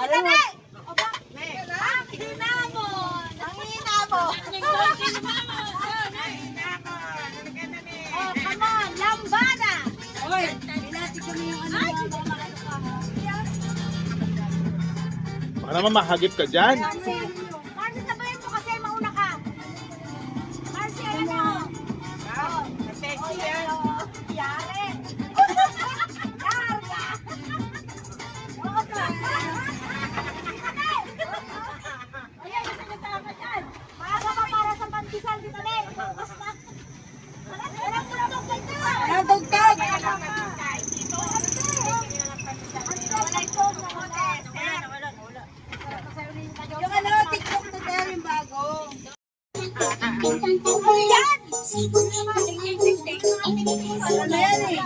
Ito na! Ang hinamon! Ang hinamon! Oh, come on! Lambada! Oy, ilati kami yung ano. Baka naman mahagip ka dyan. Marcy, sabayan mo kasi mauna ka. Marcy, ayan mo. Sexy yan. Yari. Karga. Ayan, sinasama dyan. Maaga pa para sa pantisan dito na eh. Walang tulog dito. Walang tugtog. Yung ano, TikTok na tayo yung bago. Yan! Ano na yan eh?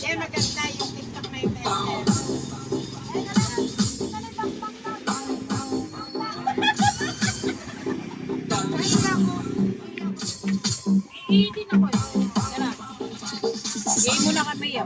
Yan, maganda yung TikTok na yung Iitin ako eh. Game mo na kami yun.